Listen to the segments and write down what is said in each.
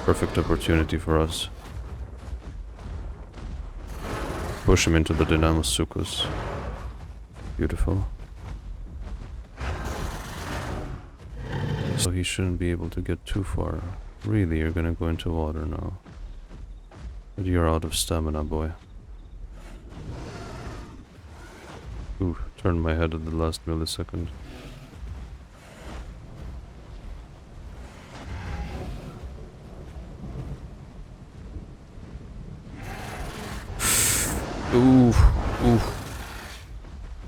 Perfect opportunity for us. Push him into the Dynamasuchus. Beautiful. So he shouldn't be able to get too far. Really, you're gonna go into water now. But you're out of stamina, boy. Ooh, turned my head at the last millisecond. Ooh, ooh.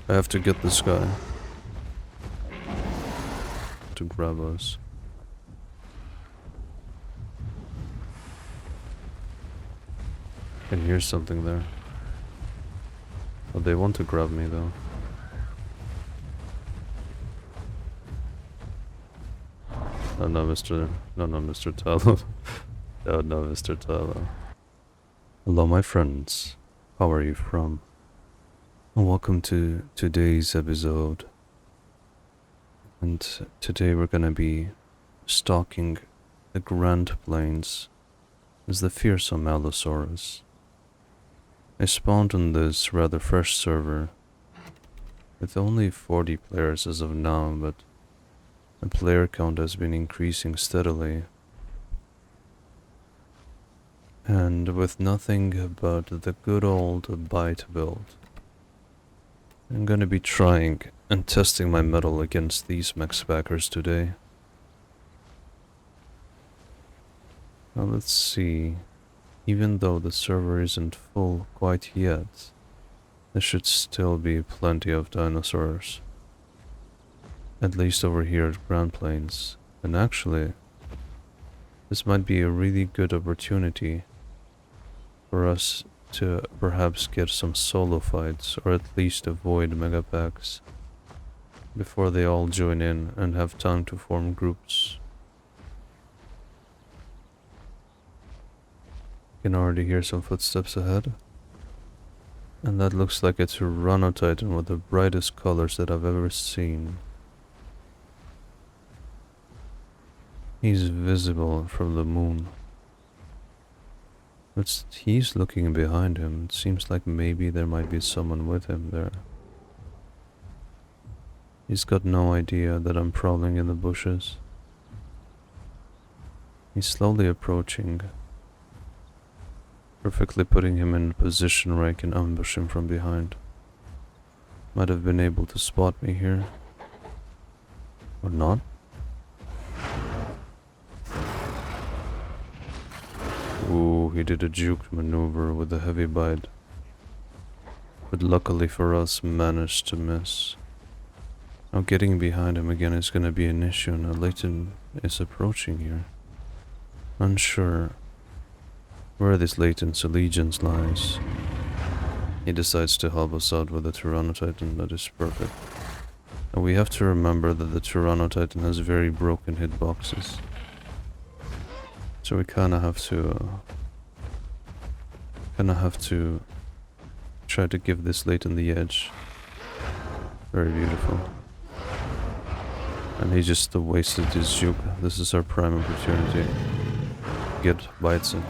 I have to get this guy to grab us. And here's something there. Oh, they want to grab me though. Oh no, Mr. No, Mr. Tallow. Oh no, Mr. Tallow. Hello, my friends. How are you from? And welcome to today's episode. And today we're gonna be stalking the Grand Plains as the fearsome Allosaurus. I spawned on this rather fresh server with only 40 players as of now, but the player count has been increasing steadily. And with nothing but the good old bite build, I'm gonna be trying and testing my mettle against these mech backers today. Now let's see. Even though the server isn't full quite yet, there should still be plenty of dinosaurs. At least over here at Grand Plains. And actually, this might be a really good opportunity for us to perhaps get some solo fights, or at least avoid mega packs before they all join in and have time to form groups. I can already hear some footsteps ahead. And that looks like a Tyrannotitan with the brightest colors that I've ever seen. He's visible from the moon. But he's looking behind him. It seems like maybe there might be someone with him there. He's got no idea that I'm prowling in the bushes. He's slowly approaching, perfectly putting him in a position where I can ambush him from behind. Might have been able to spot me here. Or not. Ooh, he did a juke maneuver with a heavy bite. But luckily for us, managed to miss. Now getting behind him again is gonna be an issue. Now Layton is approaching here. Unsure where this Layton's allegiance lies. He decides to help us out with the Tyrannotitan. That is perfect. And we have to remember that the Tyrannotitan has very broken hitboxes. So we kinda have to try to give this Layton the edge. Very beautiful. And he just wasted his juke. This is our prime opportunity. Get bites in.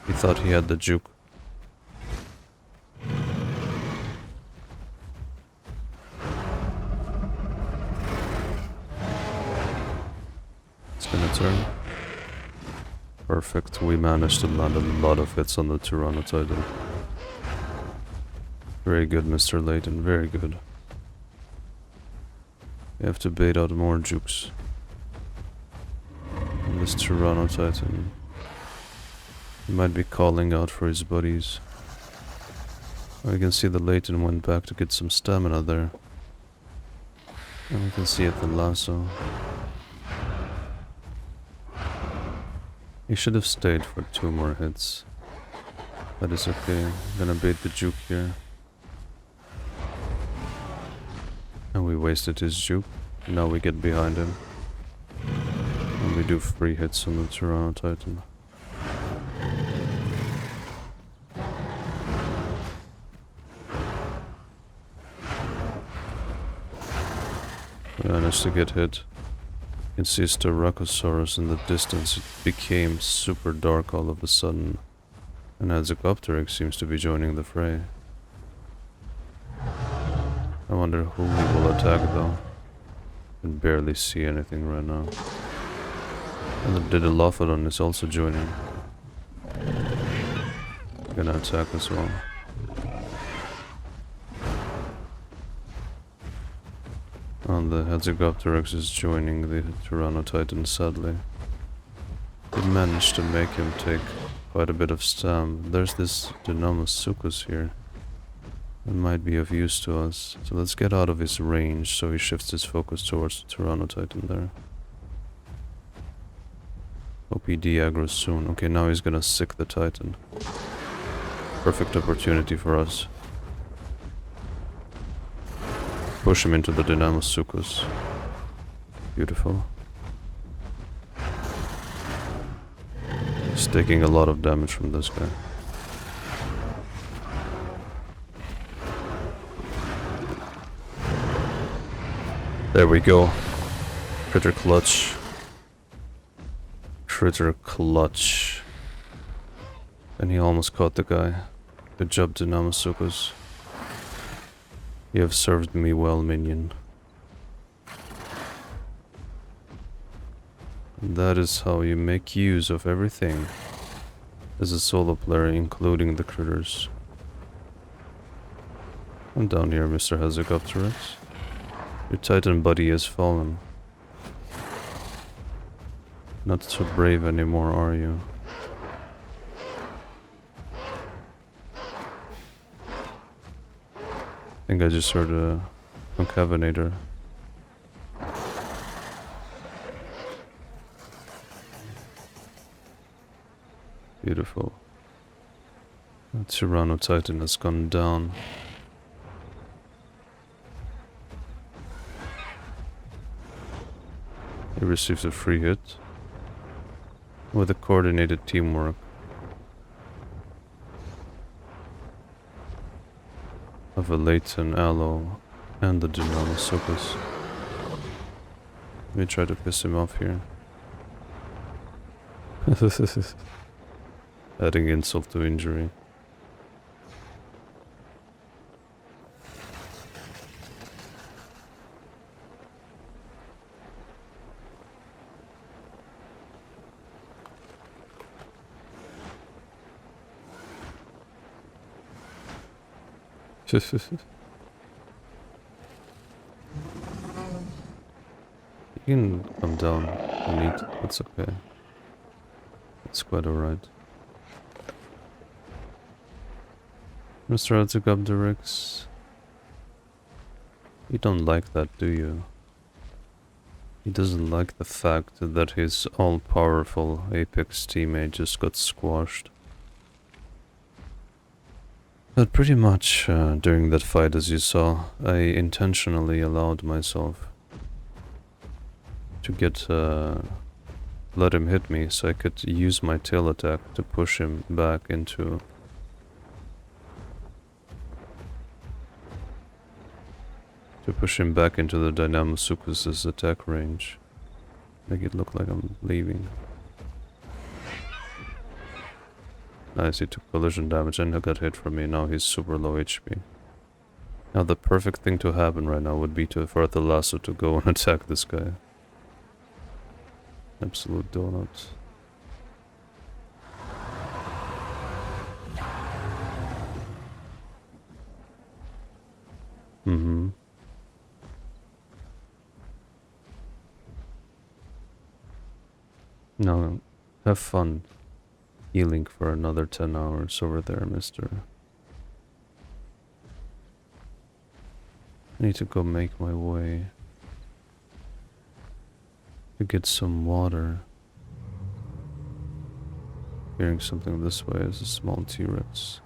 He thought he had the juke. It's gonna turn. Perfect. We managed to land a lot of hits on the Tyrannotitan. Very good, Mr. Layton. Very good. We have to bait out more jukes. And this Tyrannotitan, he might be calling out for his buddies. We can see the Layton went back to get some stamina there. And we can see it the lasso. He should have stayed for 2 more hits. That is okay. I'm gonna bait the juke here. And we wasted his juke. Now we get behind him. And we do 3 hits on the Tyrannotitan. We managed to get hit. You can see Stegosaurus in the distance. It became super dark all of a sudden. And Dakarthy seems to be joining the fray. I wonder who he will attack though. I can barely see anything right now. And the Dilophodon is also joining. Gonna attack as well. And the Dakarthy is joining the Tyrannotitan, sadly. They managed to make him take quite a bit of stam. There's this Dinosaurus here. It might be of use to us. So let's get out of his range so he shifts his focus towards the Tyrannotitan there. Hope he de-aggroes soon. Okay, now he's gonna sick the Titan. Perfect opportunity for us. Push him into the Dinosaurus. Beautiful. He's taking a lot of damage from this guy. There we go. Critter clutch. Critter clutch. And he almost caught the guy. Good job, Dinosaurus. You have served me well, minion. And that is how you make use of everything as a solo player, including the critters. I'm down here, Mr. Dakarthy. Your Titan buddy has fallen. Not so brave anymore, are you? I think I just heard a concavinator. Beautiful. The Tyrannotitan has gone down. He receives a free hit with a coordinated teamwork of a latent Allo and the Dinosaurus. Let me try to piss him off here. Adding insult to injury. You can come down and eat, that's okay. It's quite alright. Mr. Dakarthy, you don't like that, do you? He doesn't like the fact that his all-powerful Apex teammate just got squashed. But pretty much during that fight, as you saw, I intentionally allowed myself to let him hit me so I could use my tail attack to push him back into the Dinosaurus's attack range. Make it look like I'm leaving. Nice, he took collision damage and he got hit from me. Now he's super low HP. Now the perfect thing to happen right now would be for the lasso to go and attack this guy. Absolute donut. Mm-hmm. Now, have fun healing for another 10 hours over there, mister. I need to go make my way to get some water. Hearing something this way is a small T-Rex.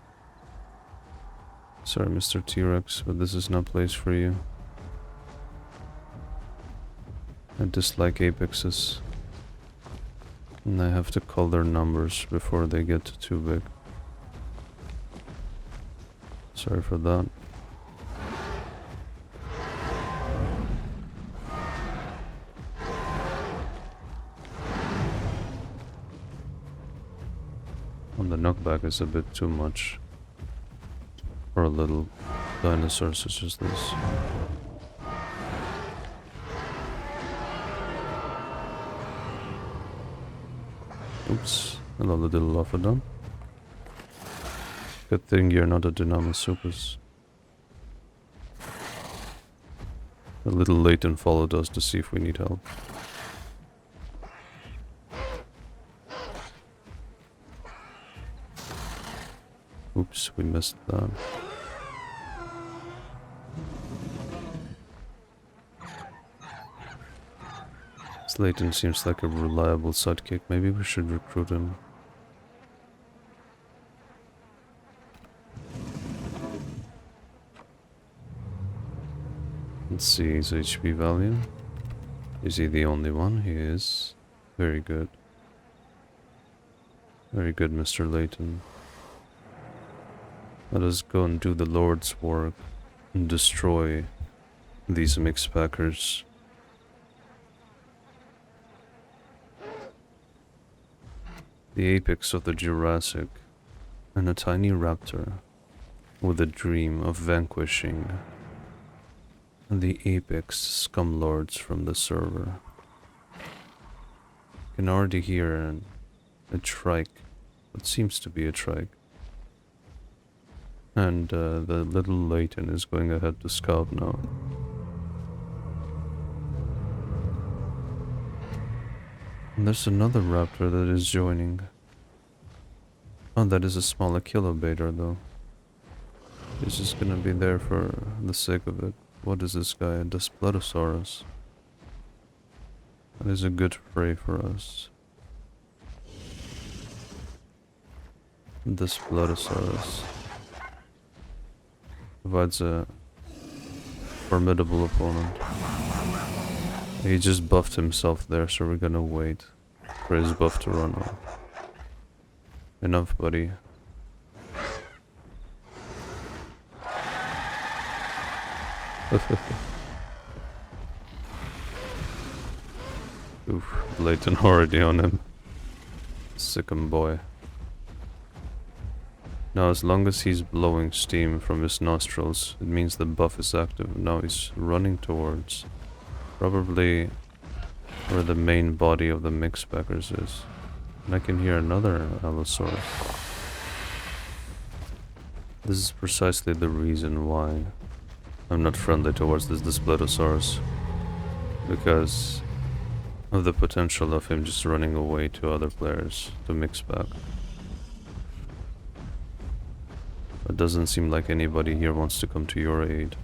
Sorry, Mr. T-Rex, but this is no place for you. I dislike apexes. And I have to call their numbers before they get too big. Sorry for that. And the knockback is a bit too much for a little dinosaur such as this. Oops, hello little Lophodon. Good thing you're not a Dynamosupus. A little Leighton followed us to see if we need help. Oops, we missed that. Leighton seems like a reliable sidekick. Maybe we should recruit him. Let's see his HP value. Is he the only one? He is. Very good. Very good, Mr. Leighton. Let us go and do the Lord's work and destroy these mixed packers. The apex of the Jurassic, and a tiny raptor with a dream of vanquishing the apex scumlords from the server. You can already hear a trike, what seems to be a trike. And the little Leighton is going ahead to scout now. And there's another raptor that is joining. Oh, that is a small Achillobator though. He's just gonna be there for the sake of it. What is this guy? A Daspletosaurus. That is a good prey for us. Daspletosaurus provides a formidable opponent. He just buffed himself there, so we're gonna wait for his buff to run off. Enough, buddy. Oof, blatant already on him. Sick'em boy. Now, as long as he's blowing steam from his nostrils, it means the buff is active. Now he's running towards probably where the main body of the mixed packers is. And I can hear another Allosaurus. This is precisely the reason why I'm not friendly towards this Daspletosaurus. Because of the potential of him just running away to other players to mix back. It doesn't seem like anybody here wants to come to your aid.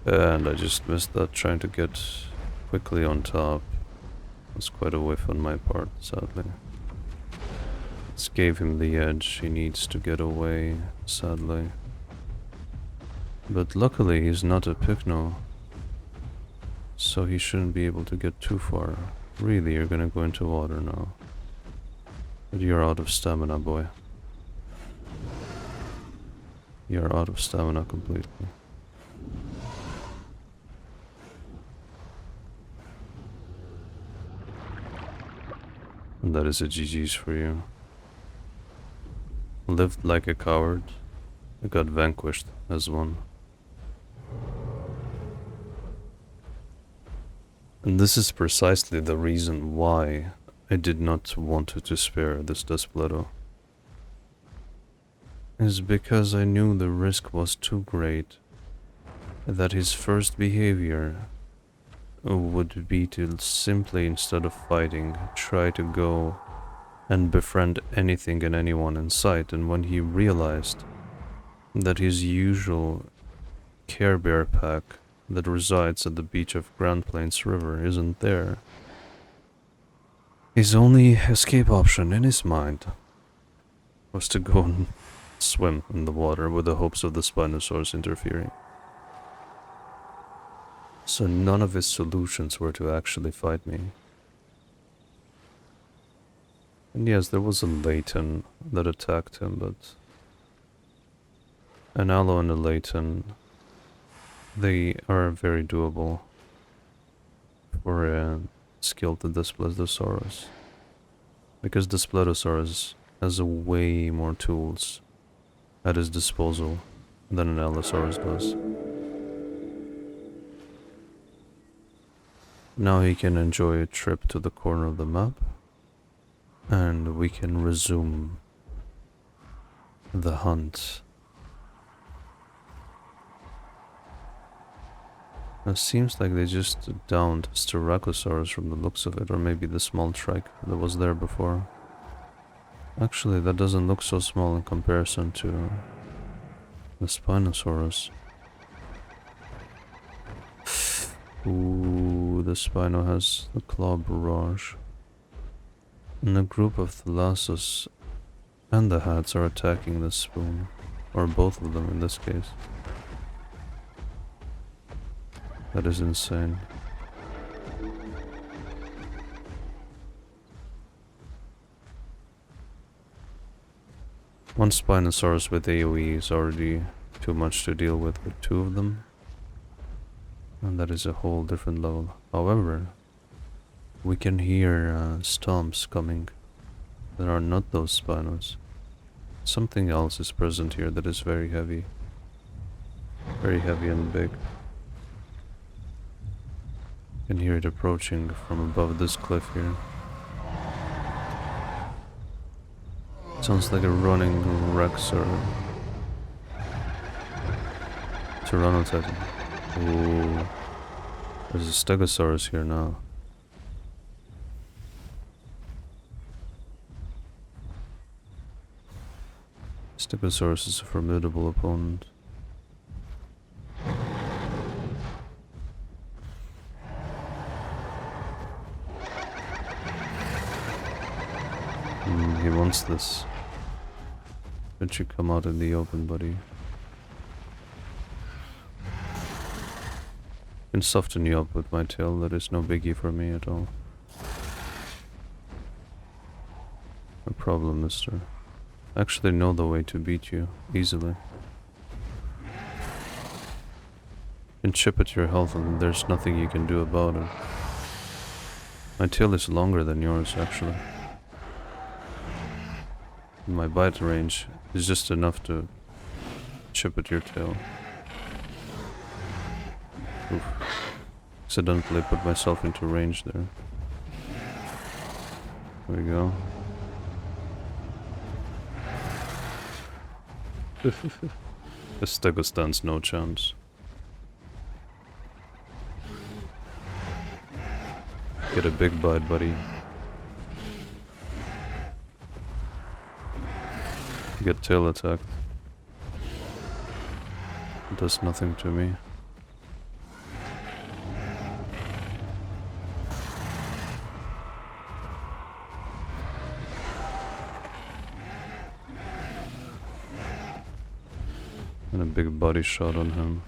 And I just missed that, trying to get quickly on top. That's quite a whiff on my part, sadly. This gave him the edge. He needs to get away, sadly. But luckily he's not a Pycno, so he shouldn't be able to get too far. Really, you're gonna go into water now. But you're out of stamina, boy. You're out of stamina completely. And that is a GG's for you. Lived like a coward. I got vanquished as one. And this is precisely the reason why I did not want to spare this Daspleto. Is because I knew the risk was too great, that his first behavior would be to simply, instead of fighting, try to go and befriend anything and anyone in sight. And when he realized that his usual Care Bear pack that resides at the beach of Grand Plains River isn't there, his only escape option in his mind was to go and swim in the water with the hopes of the Spinosaurus interfering. So none of his solutions were to actually fight me. And yes, there was a Leighton that attacked him, but an Allo and a Leighton, they are very doable for skilled than Daspletosaurus. Because Daspletosaurus has way more tools at his disposal than an Allosaurus does. Now he can enjoy a trip to the corner of the map, and we can resume the hunt. It seems like they just downed Stegosaurus from the looks of it, or maybe the small trike that was there before. Actually, that doesn't look so small in comparison to the Spinosaurus. Ooh, the Spino has the claw barrage. And a group of Thalassus and the hats are attacking the spoon, or both of them in this case. That is insane. One Spinosaurus with AoE is already too much to deal with two of them. And that is a whole different level. However, we can hear stomps coming that are not those Spinos. Something else is present here that is very heavy. Very heavy and big. You can hear it approaching from above this cliff here. Sounds like a running Rex or Tyrannotitan. Ooh. There's a Stegosaurus here now. Stegosaurus is a formidable opponent. He wants this. It should come out in the open, buddy. I can soften you up with my tail, that is no biggie for me at all. No problem, mister. I actually know the way to beat you, easily. You can chip at your health and there's nothing you can do about it. My tail is longer than yours, actually. My bite range is just enough to chip at your tail. Oof. Accidentally put myself into range there. There we go. The Stego stands no chance. Get a big bite, buddy. Get tail attacked. It does nothing to me. And a big body shot on him.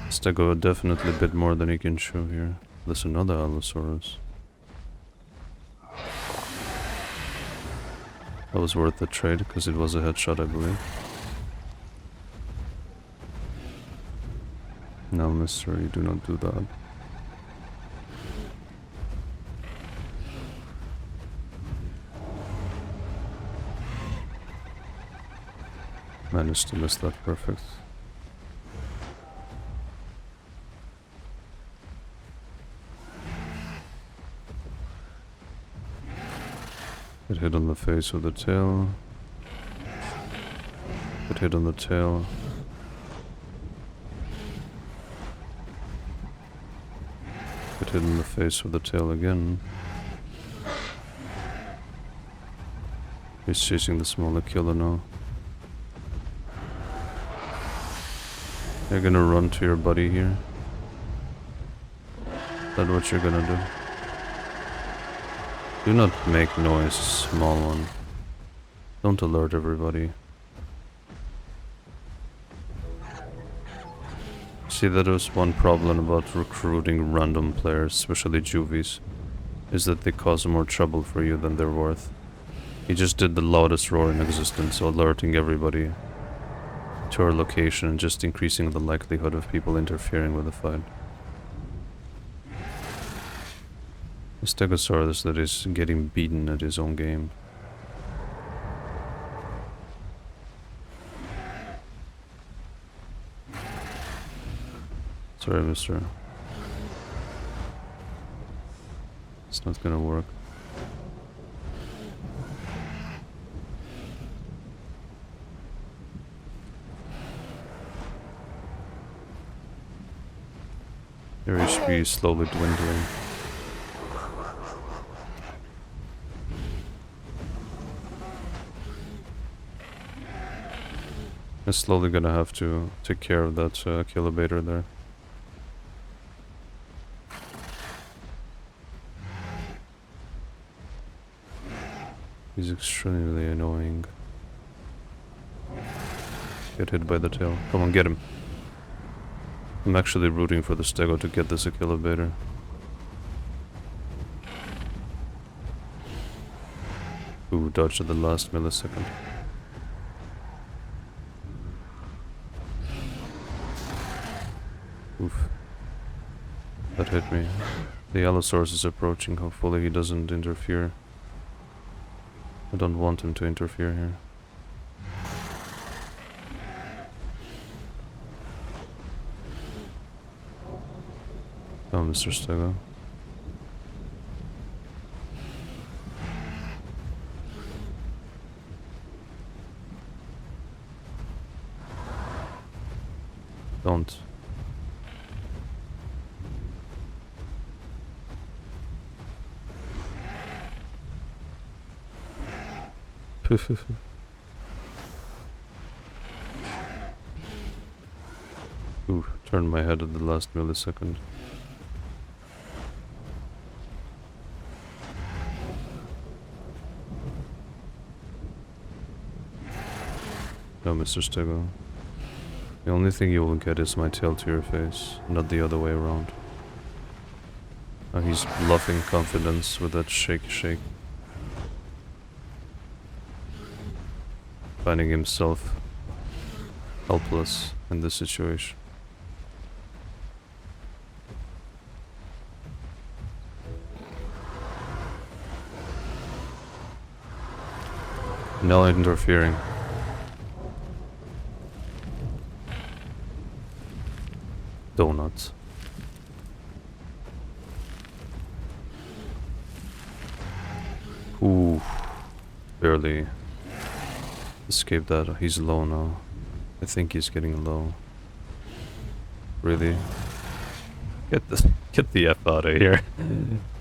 Stego definitely bit more than he can chew here. There's another Allosaurus. That was worth the trade, because it was a headshot, I believe. No, mister, you do not do that. Managed to miss that perfect. It hit on the face with the tail. It hit on the tail. It hit on the face with the tail again. He's chasing the smaller killer now. You're gonna run to your buddy here? Is that what you're gonna do? Do not make noise, small one. Don't alert everybody. See, that is one problem about recruiting random players, especially juvies, is that they cause more trouble for you than they're worth. He just did the loudest roar in existence, alerting everybody to our location and just increasing the likelihood of people interfering with the fight. A Stegosaurus that is getting beaten at his own game. Sorry, mister. It's not gonna work. Your HP is slowly dwindling. I'm slowly gonna have to take care of that kilobator there. He's extremely annoying. Get hit by the tail. Come on, get him. I'm actually rooting for the Stego to get this kilobator. Ooh, dodged at the last millisecond. Oof. That hit me. The Allosaurus is approaching. Hopefully he doesn't interfere. I don't want him to interfere here. Oh, Mr. Stego. Don't. Ooh, turned my head at the last millisecond. No, Mr. Stego. The only thing you will get is my tail to your face, not the other way around. Oh, he's bluffing confidence with that shake. Finding himself helpless in this situation. No interfering. Donuts. Ooh, barely escaped that. He's low now. I think he's getting low. Really? Get the F out of here.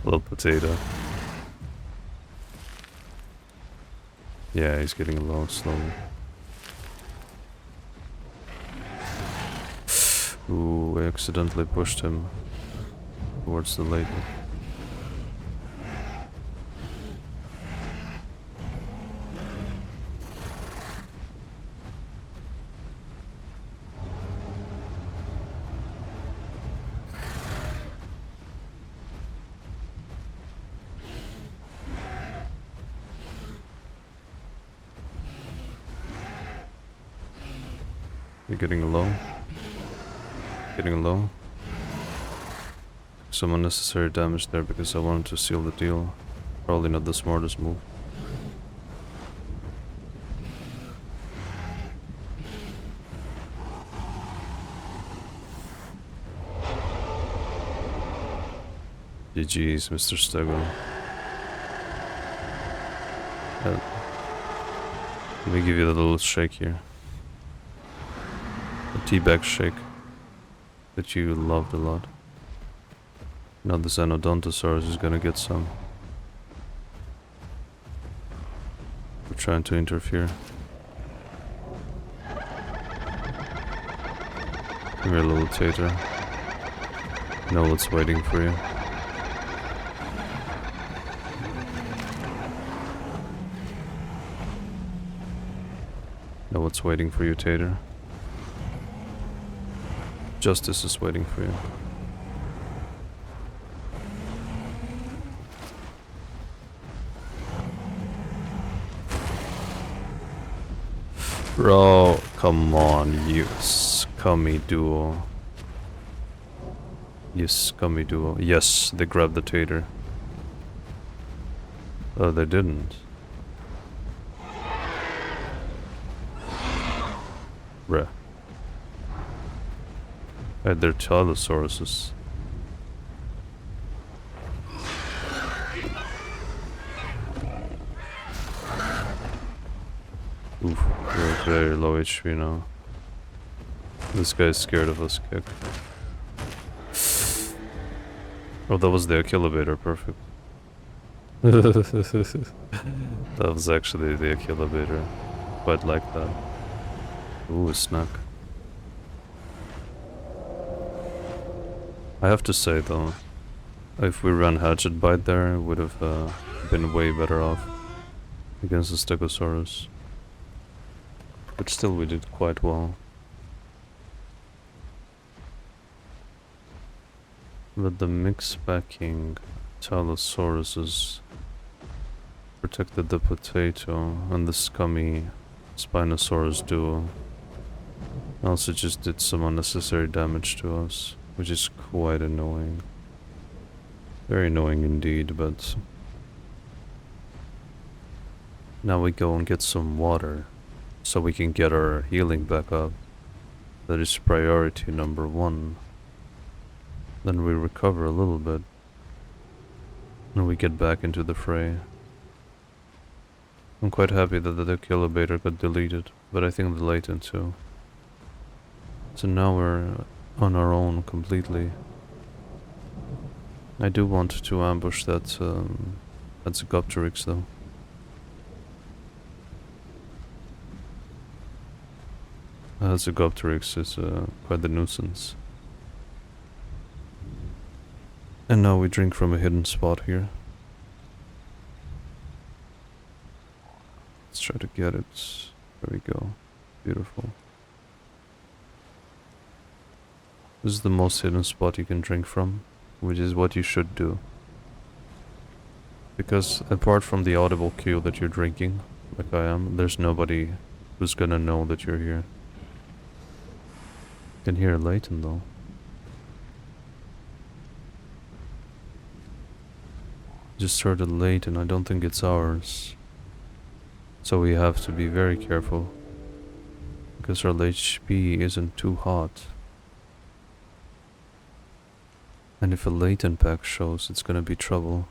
Little potato. Yeah, he's getting low slowly. Ooh, I accidentally pushed him towards the lake. You're getting low. Getting low. Some unnecessary damage there because I wanted to seal the deal. Probably not the smartest move. GG's, Mr. Stego. Let me give you a little shake here. A teabag shake that you loved a lot. Now the Xenodontosaurus is gonna get some. We're trying to interfere. Come here, little tater. Know what's waiting for you. Know what's waiting for you, tater. Justice is waiting for you. Bro, come on, you scummy duo. You scummy duo. Yes, they grabbed the tater. Oh, they didn't. Bruh. Right, they're Tyrannosauruses. Oof, we're very low HP now. This guy's scared of us, kick. Oh, that was the Achillobator, perfect. That was actually the Achillobator. Quite like that. Ooh, a snack. I have to say though, if we ran Hatchet Bite there, it would have been way better off against the Stegosaurus. But still we did quite well. But the mix packing Allosaurus protected the potato and the scummy Spinosaurus duo. Also just did some unnecessary damage to us, which is quite annoying. Very annoying indeed, but now we go and get some water so we can get our healing back up. That is priority number 1. Then we recover a little bit and we get back into the fray. I'm quite happy that the Achillobator got deleted, but I think the Latent too. So now we're on our own completely. I do want to ambush that Zygopteryx though. Zygopteryx is quite the nuisance. And now we drink from a hidden spot here. Let's try to get it. There we go. Beautiful. This is the most hidden spot you can drink from, which is what you should do. Because apart from the audible cue that you're drinking, like I am, there's nobody who's gonna know that you're here. You can hear Layton though. Just heard it late and I don't think it's ours. So we have to be very careful. Because our HP isn't too hot. And if a latent pack shows, it's gonna be trouble.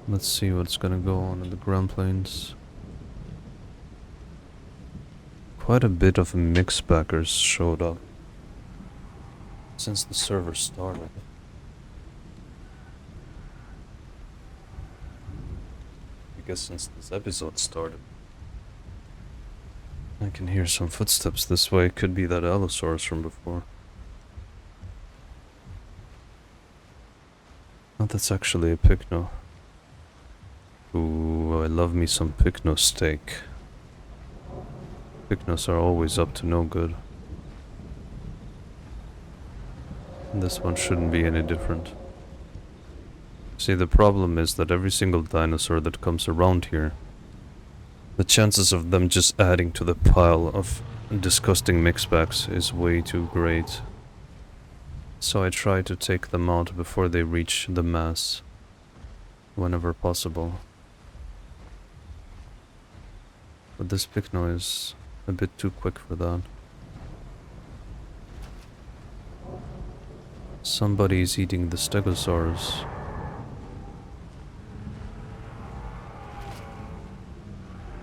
Let's see what's gonna go on in the Grand Plains. Quite a bit of mixed backers showed up since the server started. I guess since this episode started. I can hear some footsteps this way. Could be that Allosaurus from before. Oh, that's actually a Pycno. Ooh, I love me some Pycno steak. Pycnos are always up to no good. This one shouldn't be any different. See, the problem is that every single dinosaur that comes around here, the chances of them just adding to the pile of disgusting mixbacks is way too great. So I try to take them out before they reach the mass, whenever possible. But this Pycno is a bit too quick for that. Somebody's eating the Stegosaurus.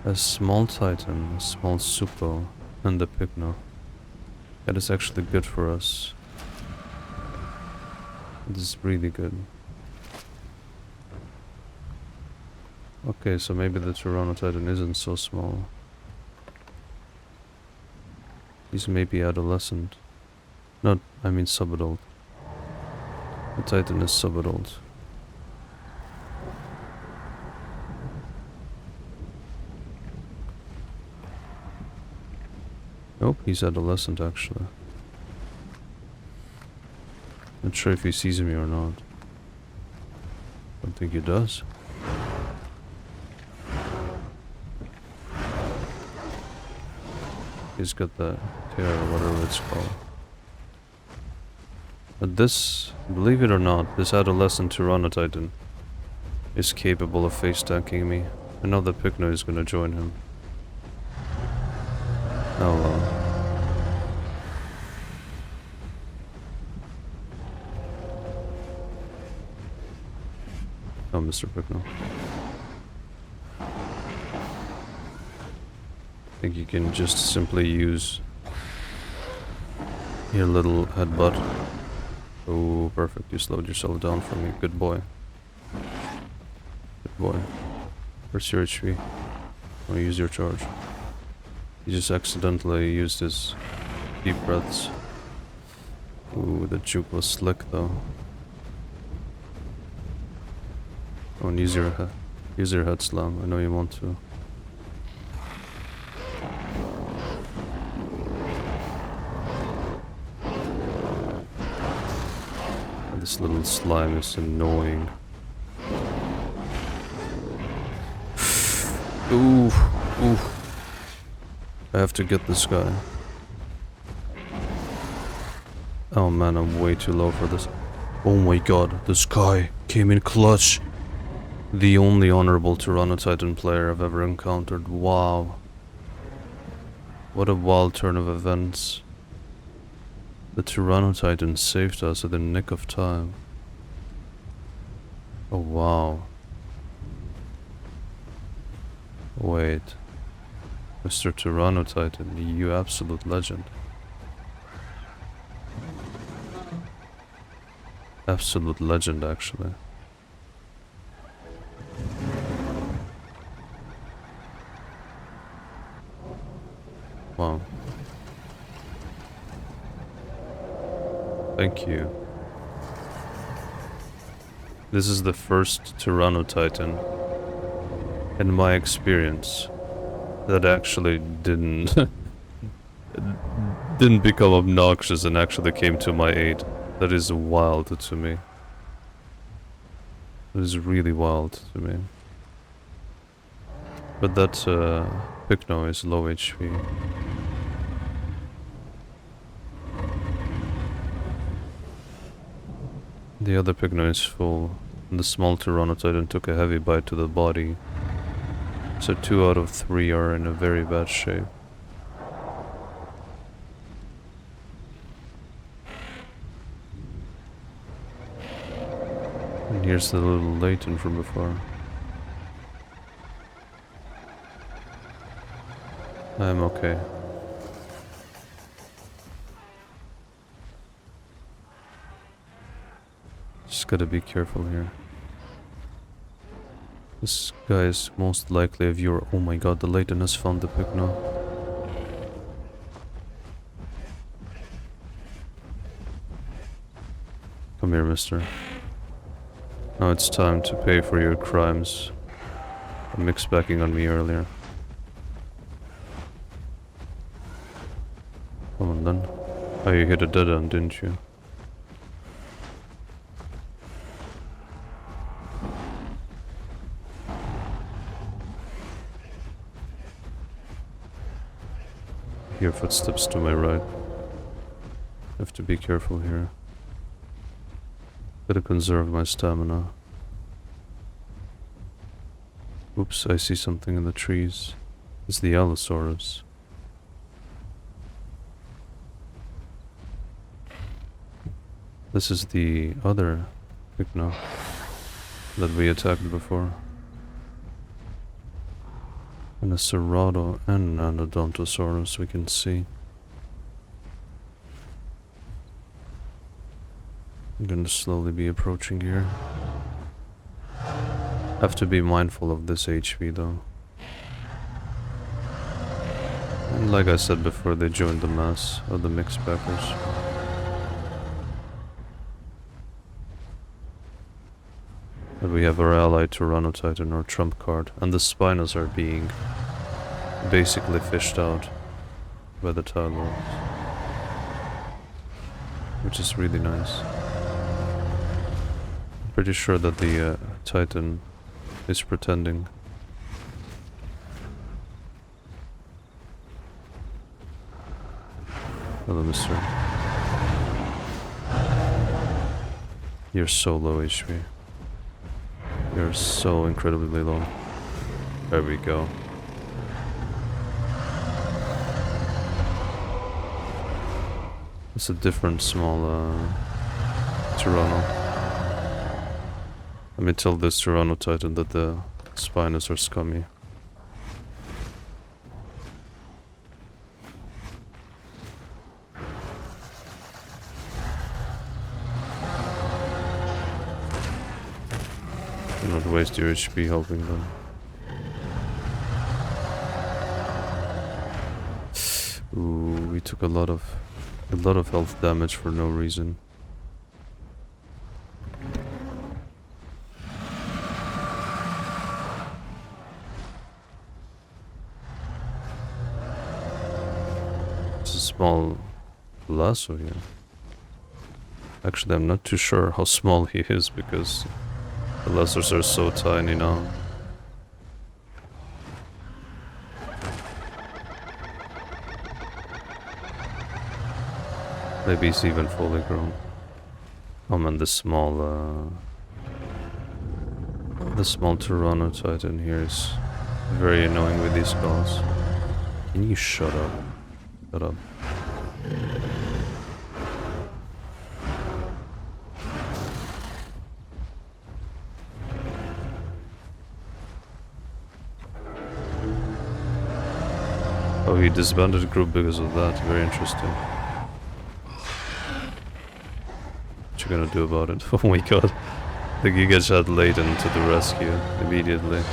A small Titan, a small Supo, and a Pycno. That is actually good for us. This is really good. Okay, so maybe the Tyrannotitan isn't so small. He's maybe adolescent. No, I mean subadult. The Titan is subadult. Nope, he's adolescent actually. Not sure if he sees me or not. Don't think he does. He's got the tear or whatever it's called. But this, believe it or not, this adolescent Tyrannotitan is capable of face tanking me. I know that Pycno is gonna join him. Oh well. Oh, Mr. Pycno. I think you can just simply use your little headbutt. Oh, perfect. You slowed yourself down for me. Good boy. Good boy. Where's your HP? Oh, use your charge. He just accidentally used his deep breaths. Ooh, the juke was slick though. Oh, and use your head slam. I know you want to. And this little slime is annoying. Ooh, ooh. I have to get this guy. Oh man, I'm way too low for this. Oh my god, this guy came in clutch. The only honorable Tyrannotitan player I've ever encountered. Wow. What a wild turn of events. The Tyrannotitan saved us at the nick of time. Oh wow. Wait. Mr. Tyrannotitan, you absolute legend. Absolute legend, actually. Wow. Thank you. This is the first Tyrannotitan, in my experience, that actually didn't become obnoxious and actually came to my aid. That is wild to me. That is really wild to me. But that Pycno is low HP. The other Pycno is full. And the small Tyrannotitan took a heavy bite to the body. So 2 out of 3 are in a very bad shape. And here's the little Layton from before. I'm okay. Just gotta be careful here. This guy is most likely a viewer. Oh my god, the Layton has found the Pycno. Come here, mister. Now it's time to pay for your crimes. A mix backing on me earlier. Come on then. Oh, you hit a dead end, didn't you? Your footsteps to my right. Have to be careful here. Gotta conserve my stamina. Oops, I see something in the trees. It's the Allosaurus. This is the other Pycno that we attacked before. And a Cerrado and an Odontosaurus we can see. I'm gonna slowly be approaching here. Have to be mindful of this HP though. And like I said before, they joined the mass of the mixed backers. But we have our ally Tyrannotitan, our trump card, and the Spinos are being basically fished out by the Tyrannosaurus, which is really nice. Pretty sure that the Titan is pretending. Hello, mister. You're so low HP. You're so incredibly low. There we go. It's a different small Tyranno. Let me tell this Tyrannotitan that the Spinos are scummy. Do not waste your HP helping them. Ooh, we took a lot of health damage for no reason. It's a small lasso here. Actually, I'm not too sure how small he is because the lassos are so tiny now. Maybe he's even fully grown. Oh man, the small Tyrannotitan here is very annoying with these claws. Can you shut up? Shut up. Oh, he disbanded the group because of that. Very interesting. What you gonna do about it? Oh my god. The Giga Chat Layton to the rescue immediately.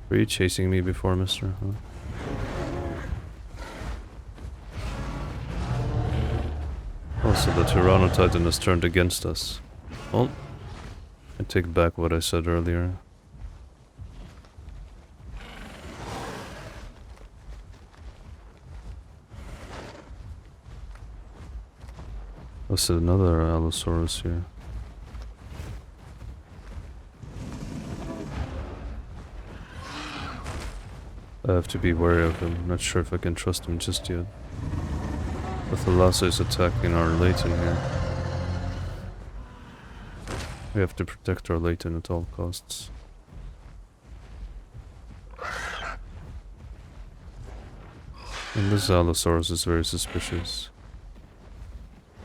Were you chasing me before, mister? Huh? Oh, so the Tyrannotitan has turned against us. Well, I take back what I said earlier. What's another Allosaurus here? I have to be wary of him. Not sure if I can trust him just yet. But the lasso is attacking our Layton here. We have to protect our Layton at all costs. And this Allosaurus is very suspicious.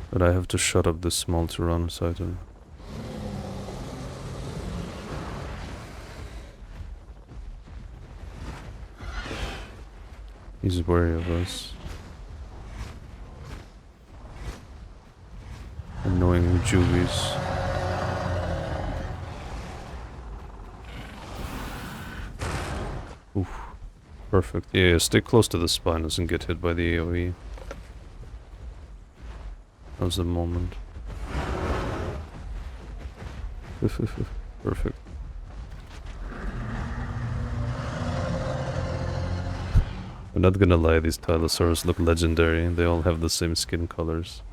But I have to shut up this small Tyrannotitan. He's wary of us. Annoying juvies. Oof. Perfect. Yeah, stay close to the Spinos and get hit by the AoE. That was the moment. Perfect. I'm not gonna lie, these Tylosaurus look legendary. They all have the same skin colors.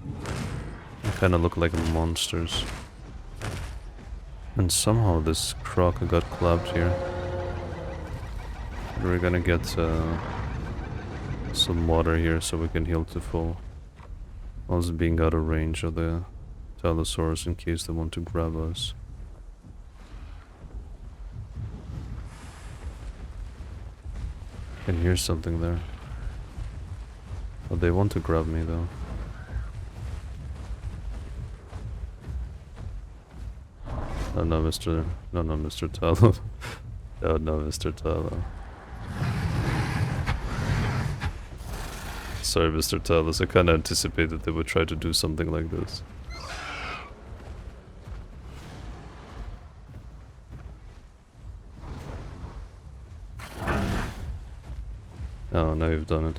They kinda look like monsters. And somehow this croc got clapped here. We're gonna get some water here so we can heal to full. Also being out of range of the Tylosaurus in case they want to grab us. I can hear something there. Oh, they want to grab me though. Oh no, Mr. No, Mr. Tallow. Oh no, Mr. Tallow. Sorry, Mr. Talos, I kinda anticipated they would try to do something like this. Oh, now you've done it.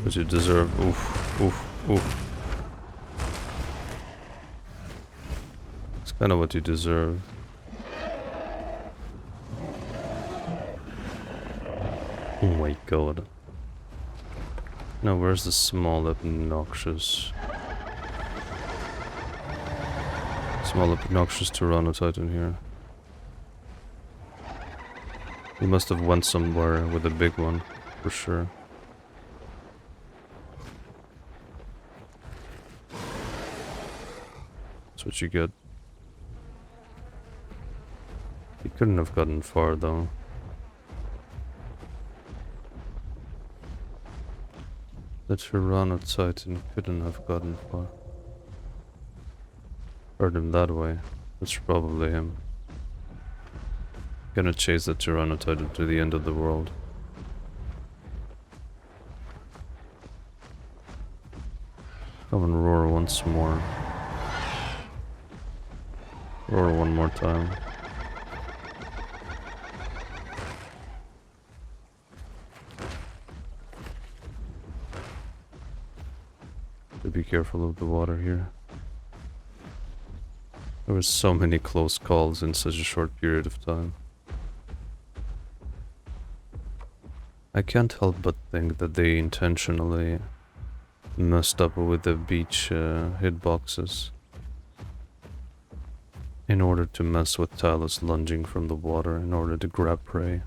What you deserve. Oof, oof, oof. It's kind of what you deserve. Oh my god. Now where's the small obnoxious Tyrannotitan here? He must have went somewhere with a big one, for sure. That's what you get. He couldn't have gotten far though. The Tyrannotitan couldn't have gotten far. Heard him that way. That's probably him. Gonna chase the Tyrannotitan to the end of the world. Come and roar once more. Roar one more time. Be careful of the water here. There were so many close calls in such a short period of time. I can't help but think that they intentionally messed up with the beach hitboxes in order to mess with Talus lunging from the water in order to grab prey.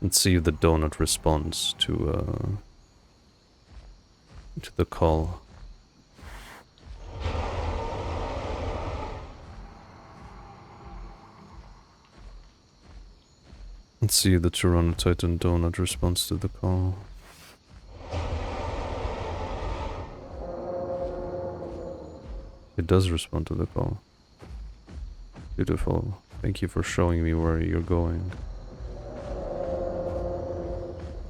And see if the donut responds to the call. Let's see if the Tyrannotitan donut responds to the call. It does respond to the call. Beautiful. Thank you for showing me where you're going.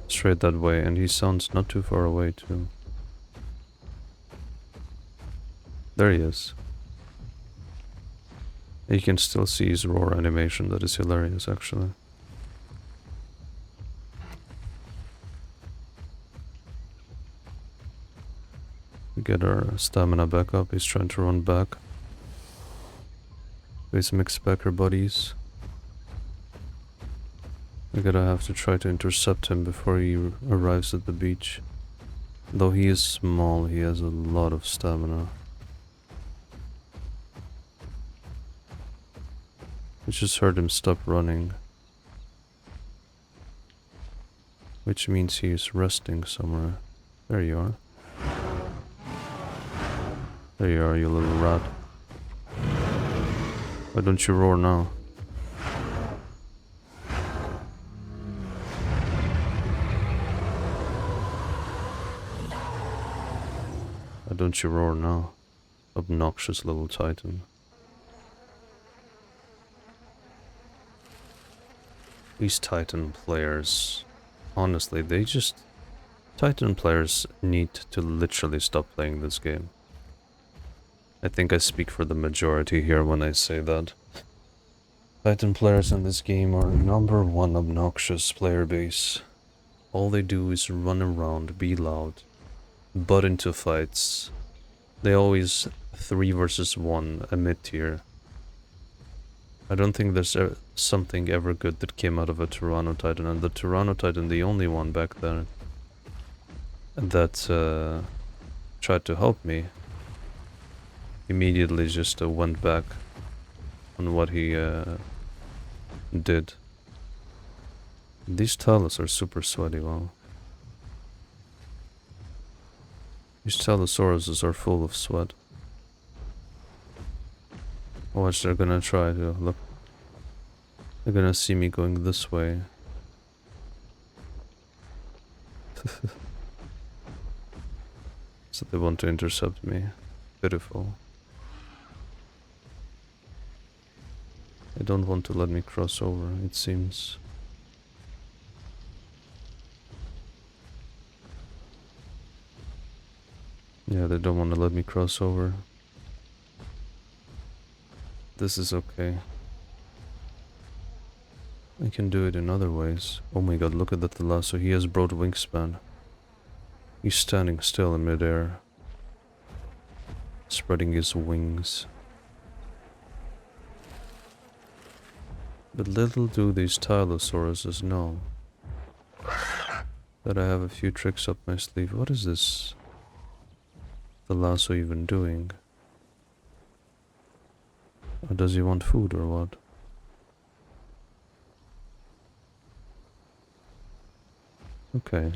Straight that way, and he sounds not too far away too. There he is. You can still see his roar animation, that is hilarious actually. We get our stamina back up, he's trying to run back. His mixed backer buddies. We're gonna have to try to intercept him before he arrives at the beach. Though he is small, he has a lot of stamina. We just heard him stop running. Which means he is resting somewhere. There you are. There you are, you little rat. Why don't you roar now? Why don't you roar now? Obnoxious little titan. These Titan players, honestly, Titan players need to literally stop playing this game. I think I speak for the majority here when I say that. Titan players in this game are #1 obnoxious player base. All they do is run around, be loud, butt into fights. They always 3 versus 1, a mid-tier. I don't think there's something ever good that came out of a Tyrannotitan, and the Tyrannotitan, the only one back there that tried to help me, immediately just went back on what he did. These Talus are super sweaty, wow. These Talosauruses are full of sweat. Watch, they're gonna try to look. They're gonna see me going this way. So they want to intercept me. Pitiful. They don't want to let me cross over, it seems. Yeah, they don't want to let me cross over. This is okay. I can do it in other ways. Oh my god, look at that Lasso. He has broad wingspan. He's standing still in midair, spreading his wings. But little do these Tylosauruses know that I have a few tricks up my sleeve. What is this? The lasso even doing? Or does he want food or what? Okay.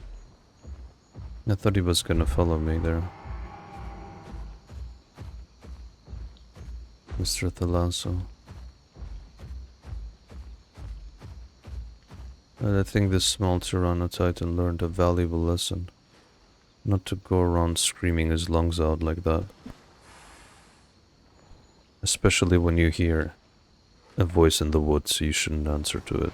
I thought he was gonna follow me there. Mr. Thalasso. And I think this small Tyrannotitan learned a valuable lesson. Not to go around screaming his lungs out like that. Especially when you hear a voice in the woods, you shouldn't answer to it.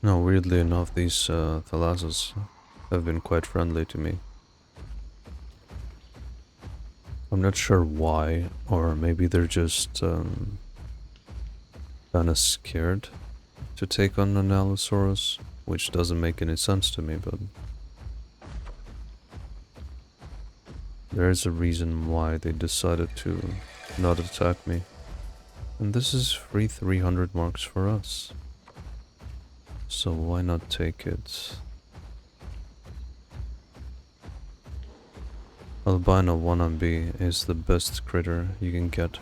No, weirdly enough, these thalassos have been quite friendly to me. I'm not sure why, or maybe they're just kinda scared to take on an Allosaurus, which doesn't make any sense to me, but there is a reason why they decided to not attack me. And this is free 300 marks for us. So why not take it? Albino wannabe is the best critter you can get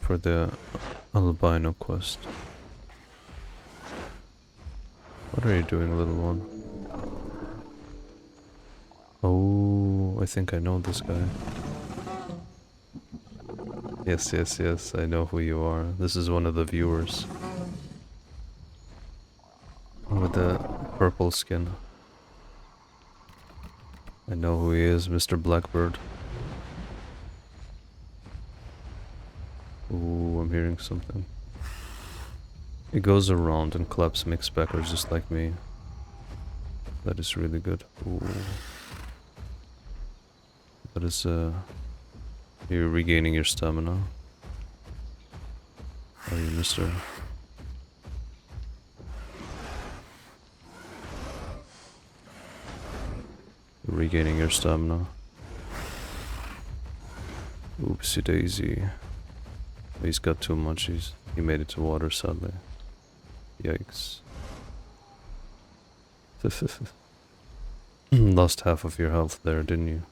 for the albino quest. What are you doing, little one? Oh, I think I know this guy. Yes, yes, yes, I know who you are. This is one of the viewers. With the purple skin. I know who he is, Mr. Blackbird. Ooh, I'm hearing something. He goes around and claps mixed backers just like me. That is really good. Ooh. That is, you're regaining your stamina. Are you, mister? Regaining your stamina. Oopsie daisy. He's got too much. He made it to water, sadly. Yikes. Lost half of your health there, didn't you?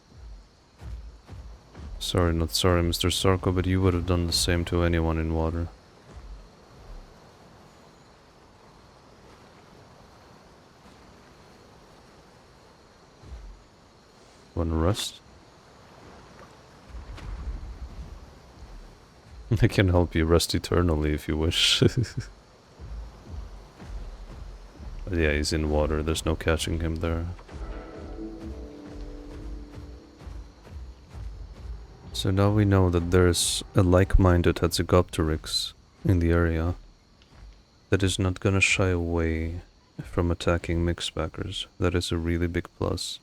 Sorry, not sorry, Mr. Sarko, but you would have done the same to anyone in water. Wanna rest? I can help you rest eternally if you wish. But yeah, he's in water. There's no catching him there. So now we know that there's a like-minded Hatzegopteryx in the area that is not gonna shy away from attacking mixbackers. That is a really big plus.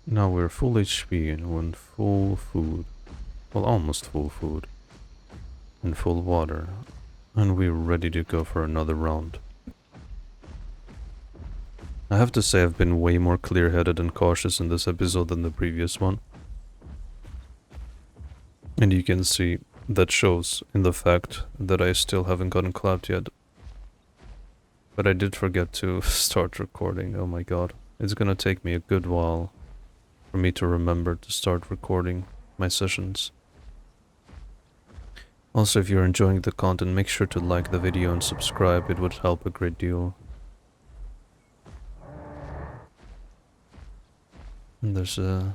Now we're full HP and we're in full food. Well, almost full food. And full water. And we're ready to go for another round. I have to say I've been way more clear-headed and cautious in this episode than the previous one. And you can see that shows in the fact that I still haven't gotten clapped yet. But I did forget to start recording, oh my god. It's gonna take me a good while for me to remember to start recording my sessions. Also, if you're enjoying the content, make sure to like the video and subscribe, it would help a great deal. And there's a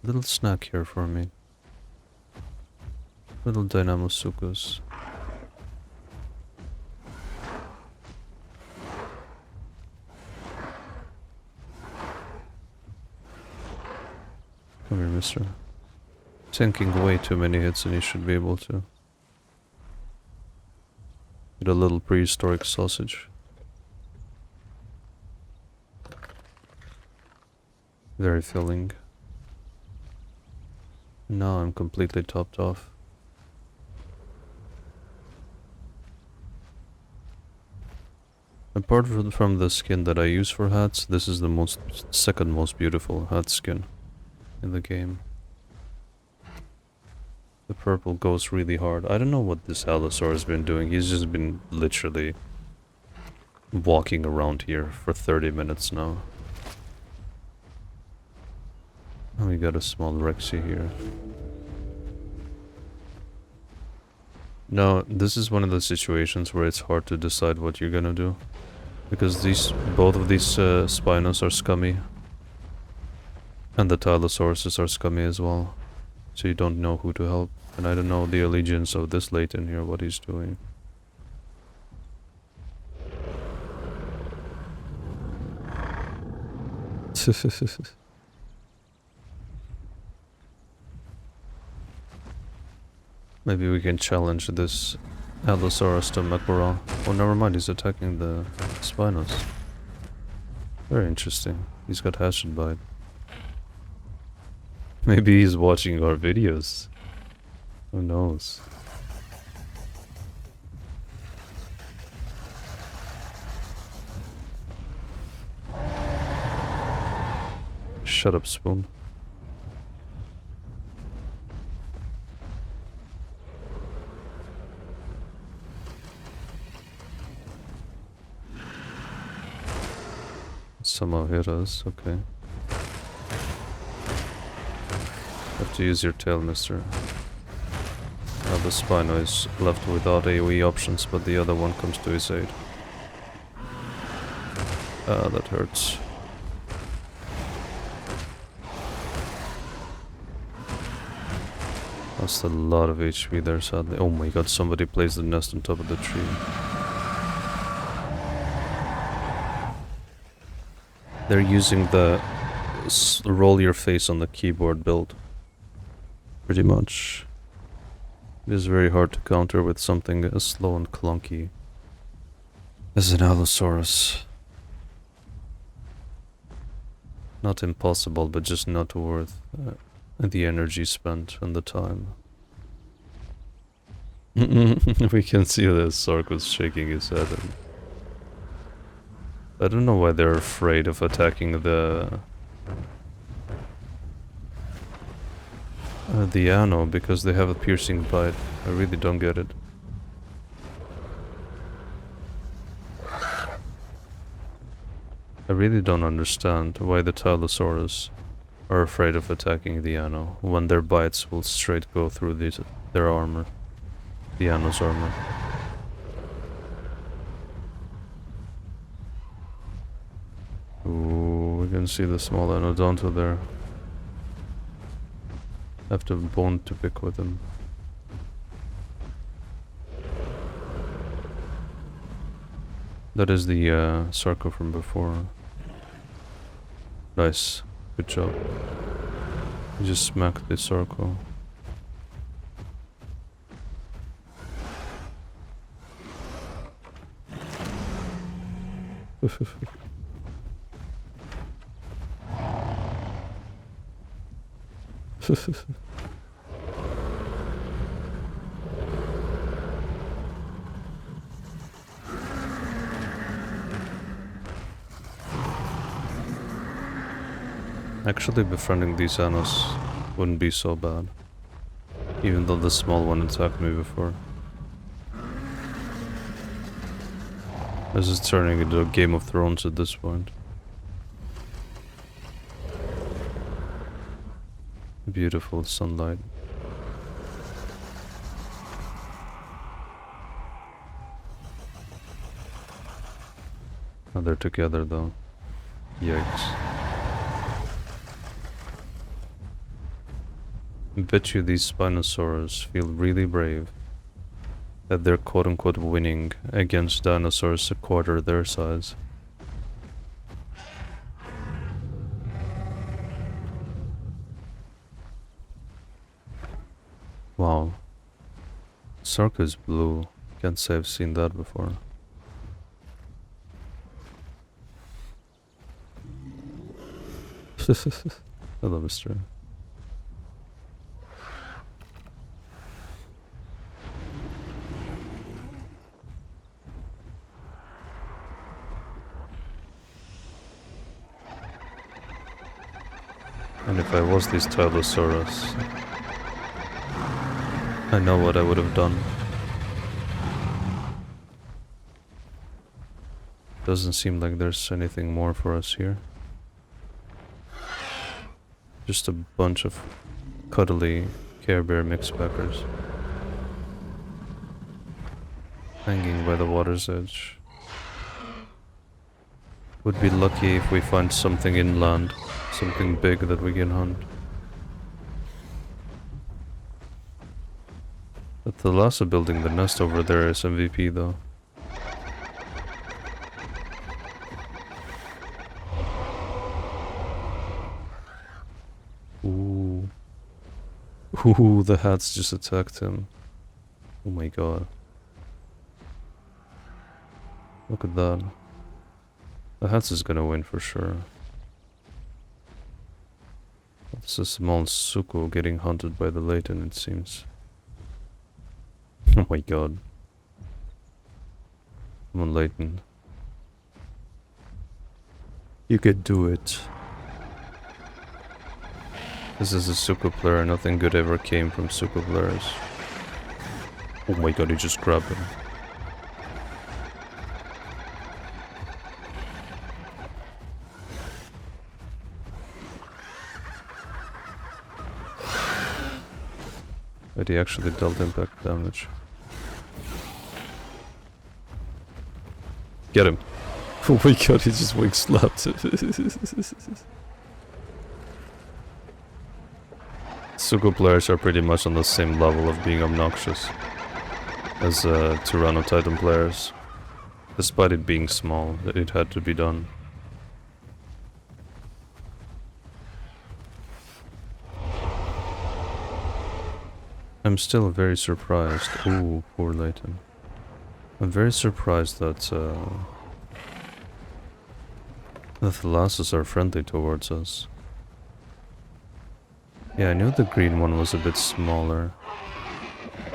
little snack here for me. Little Dynamosuchus. Come here, mister. Tanking way too many hits and you should be able to. Get a little prehistoric sausage. Very filling. Now I'm completely topped off. Apart from the skin that I use for hats, this is the second most beautiful hat skin in the game. The purple goes really hard. I don't know what this Allosaur has been doing. He's just been literally walking around here for 30 minutes now. And we got a small Rexy here. Now, this is one of the situations where it's hard to decide what you're gonna do. Because both of these Spinos are scummy. And the Tyrannosauruses are scummy as well. So you don't know who to help. And I don't know the allegiance of this Layton here, what he's doing. Maybe we can challenge this Allosaurus to Makura. Oh, never mind, he's attacking the Spinos. Very interesting. He's got hatchet bite. Maybe he's watching our videos. Who knows? Shut up, Spoon. Somehow hit us, okay. Have to use your tail, mister. Now the Spino is left without AoE options, but the other one comes to his aid. Ah, that hurts. Lost a lot of HP there, sadly. Oh my god, somebody placed the nest on top of the tree. They're using the roll your face on the keyboard build. Pretty much. It is very hard to counter with something as slow and clunky as an Allosaurus. Not impossible, but just not worth the energy spent and the time. We can see that Sarkos shaking his head. And I don't know why they're afraid of attacking the Anno, because they have a piercing bite. I really don't get it. I really don't understand why the Tyrannosaurus are afraid of attacking the Anno when their bites will straight go through their armor. The Anno's armor. Ooh, we can see the small Anodonto there. Have to bone to pick with him. That is the Sarco from before. Nice. Good job. You just smacked the Sarco. Actually, befriending these Annos wouldn't be so bad. Even though the small one attacked me before. This is turning into a Game of Thrones at this point. Beautiful sunlight. Oh, they're together though. Yikes. I bet you these Spinosaurus feel really brave that they're quote-unquote winning against dinosaurs a quarter their size. Wow. Sark is blue. Can't say I've seen that before. Hello, mister. And if I was this Tyrannosaurus, I know what I would have done. Doesn't seem like there's anything more for us here. Just a bunch of cuddly Care Bear mixpackers hanging by the water's edge. Would be lucky if we find something inland, something big that we can hunt. But the Allosaurus building the nest over there is MVP though. Ooh. Ooh, the hats just attacked him. Oh my god. Look at that. The hats is gonna win for sure. It's a small Suko getting hunted by the Layton, it seems. Oh my god. Come on, Layton. You can do it. This is a Suko player, nothing good ever came from Suko players. Oh my god, he just grabbed him. But he actually dealt impact damage. Get him! Oh my god, he just wing slapped. Suko players are pretty much on the same level of being obnoxious as Tyrannotitan players. Despite it being small, it had to be done. I'm still very surprised. Ooh, poor Layton. I'm very surprised that the Thalassus are friendly towards us. Yeah, I knew the green one was a bit smaller,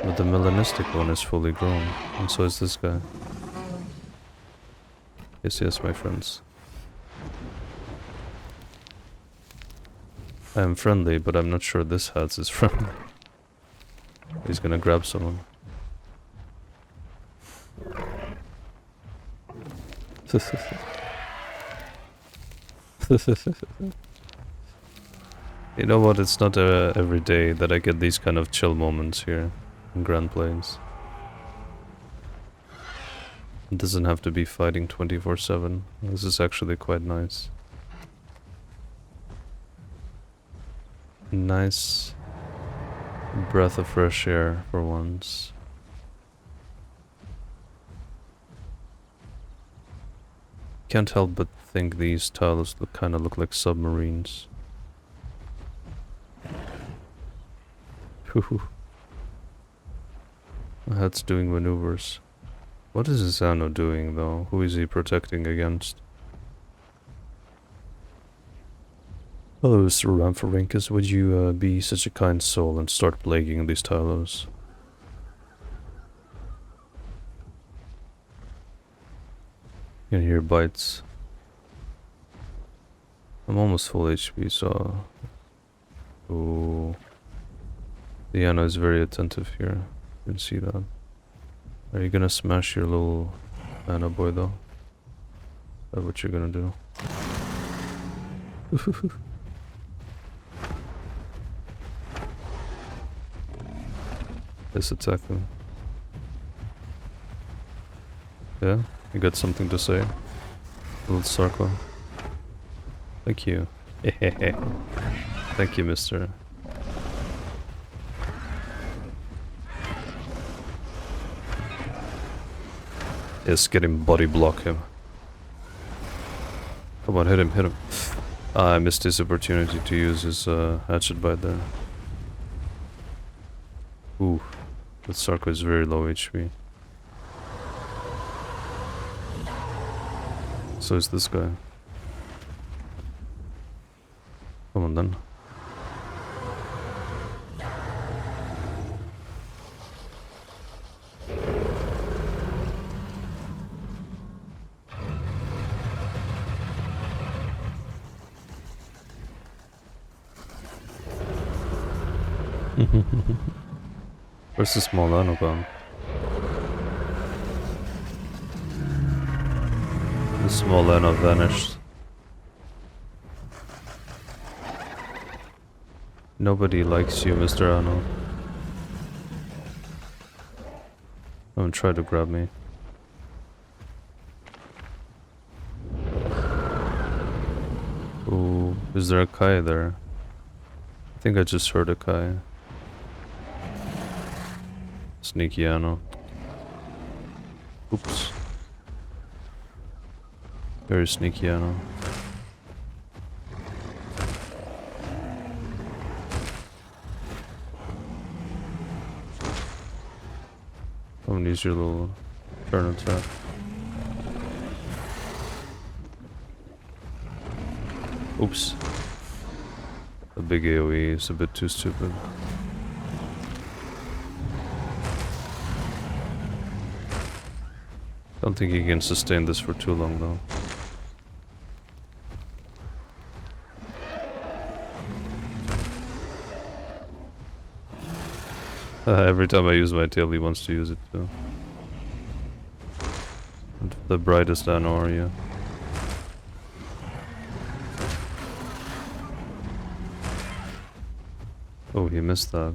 but the melanistic one is fully grown, and so is this guy. Yes, yes, my friends. I am friendly, but I'm not sure this hat is friendly. He's gonna grab someone. You know what, it's not every day that I get these kind of chill moments here in Grand Plains. It doesn't have to be fighting 24/7. This is actually quite nice. Nice breath of fresh air for once. Can't help but think these tiles kind of look like submarines. My hat's doing maneuvers. What is Zano doing though? Who is he protecting against? Hello, Mr. Rampharinkus. Would you be such a kind soul and start plaguing these Tylos? You can hear bites. I'm almost full HP, so... Ooh. Diana is very attentive here. You can see that. Are you gonna smash your little Anna boy though? Is that what you're gonna do? Let's attack him. Yeah? You got something to say? Little Sarko? Thank you. Thank you, mister. Yes, get him, body block him. Come on, hit him, hit him. Ah, I missed his opportunity to use his hatchet bite there. Ooh, that Sarko is very low HP. So is this guy. Come on then. Where's the small Anno gone? The small Anno vanished. Nobody likes you, Mr. Anno. Don't try to grab me. Ooh, is there a Kai there? I think I just heard a Kai. Sneaky Anno. Oops. Very sneaky Anno. I'm gonna use your little turn attack. Oops. The big AoE is a bit too stupid. Don't think he can sustain this for too long though. Every time I use my tail he wants to use it too. And the brightest Anno are you? Oh, he missed that.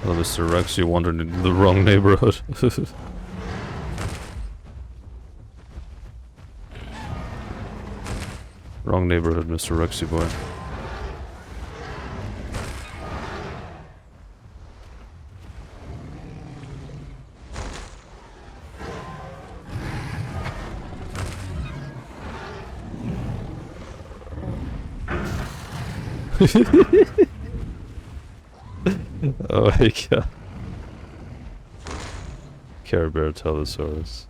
Oh, Mr. Rex, you wandered into the wrong neighborhood. Wrong neighborhood, Mr. Rexy boy. Oh my god. Care Bear Allosaurus.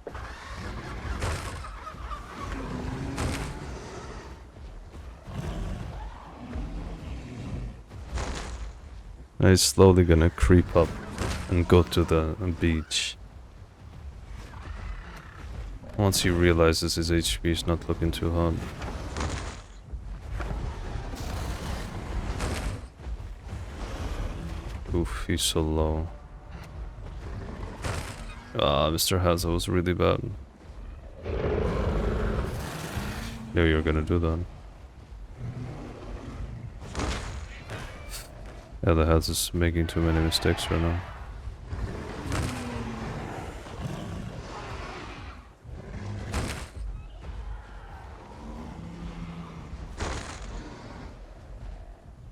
He's slowly gonna creep up and go to the beach. Once he realizes his HP is not looking too hot. Oof, he's so low. Ah, Mr. Hazza was really bad. Knew you were gonna do that. Yeah, the Hazza is making too many mistakes right now.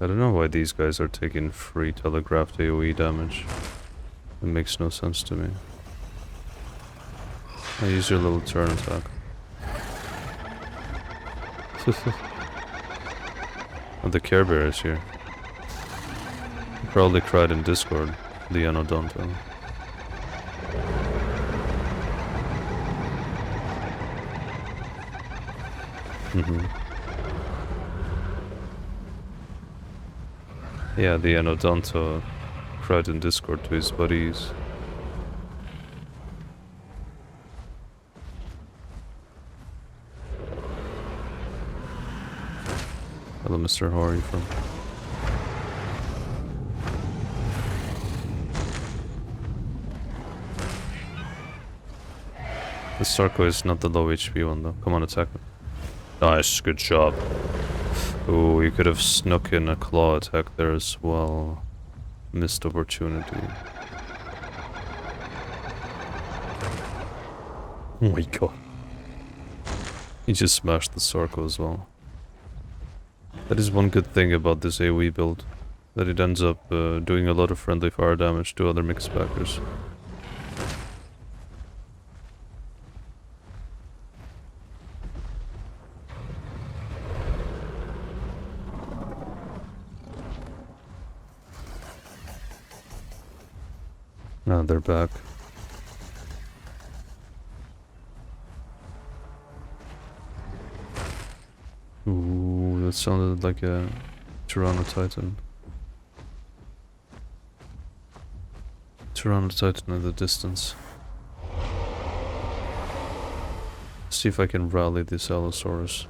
I don't know why these guys are taking free telegraphed AoE damage. It makes no sense to me. I use your little turn attack. And the Care Bear is here. He probably cried in Discord, the Anodonto. Yeah, the Anodonto cried in Discord to his buddies. Hello, Mr. How are you from? The Sarko is not the low HP one though. Come on, attack him. Nice, good job. Ooh, you could have snuck in a claw attack there as well. Missed opportunity. Oh my god. He just smashed the Sarko as well. That is one good thing about this AoE build. That it ends up doing a lot of friendly fire damage to other mixed backers. Now they're back. sounded like a Tyrannotitan. Tyrannotitan in the distance. See if I can rally this Allosaurus.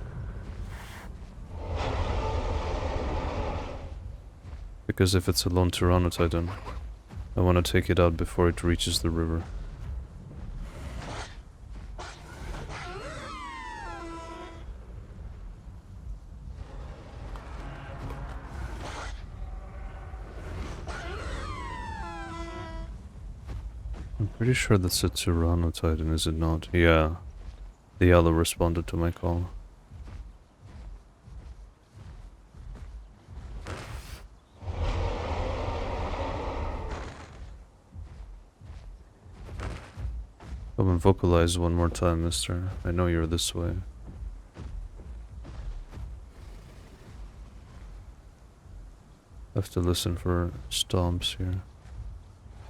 Because if it's a lone Tyrannotitan, I want to take it out before it reaches the river. I'm pretty sure that's a Tyrannotitan, is it not? Yeah. The Allo responded to my call. Come and vocalize one more time, mister. I know you're this way. I have to listen for stomps here.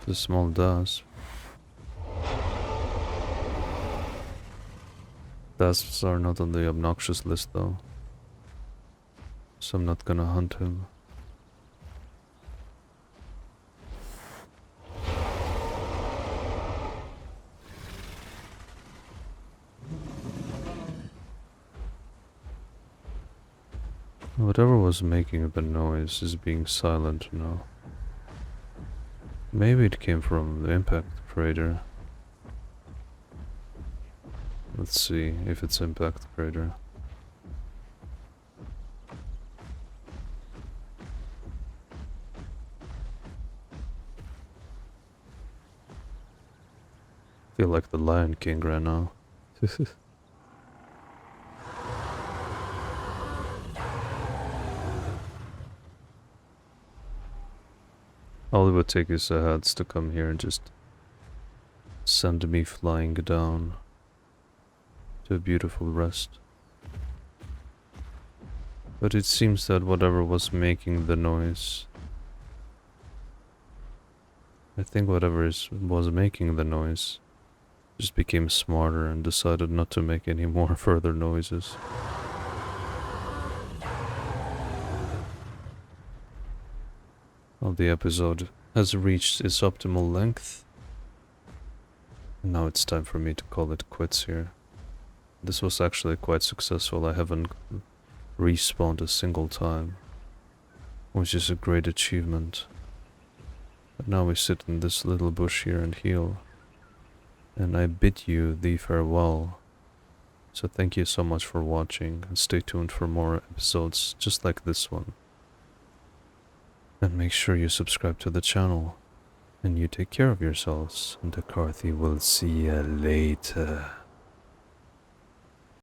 The small Dasp. Dasps are not on the obnoxious list though, so I'm not gonna hunt him. Whatever was making the noise is being silent now. Maybe it came from the impact crater. Let's see if it's impact crater. Feel like the Lion King right now. All it would take is a Hats to come here and just send me flying down to a beautiful rest. But it seems that whatever was making the noise, I think whatever was making the noise just became smarter and decided not to make any more further noises. Well, the episode has reached its optimal length. And now it's time for me to call it quits here. This was actually quite successful. I haven't respawned a single time, which is a great achievement. But now we sit in this little bush here and heal. And I bid you the farewell. So thank you so much for watching, and stay tuned for more episodes just like this one. And make sure you subscribe to the channel. And you take care of yourselves, and Dakarthy will see ya later.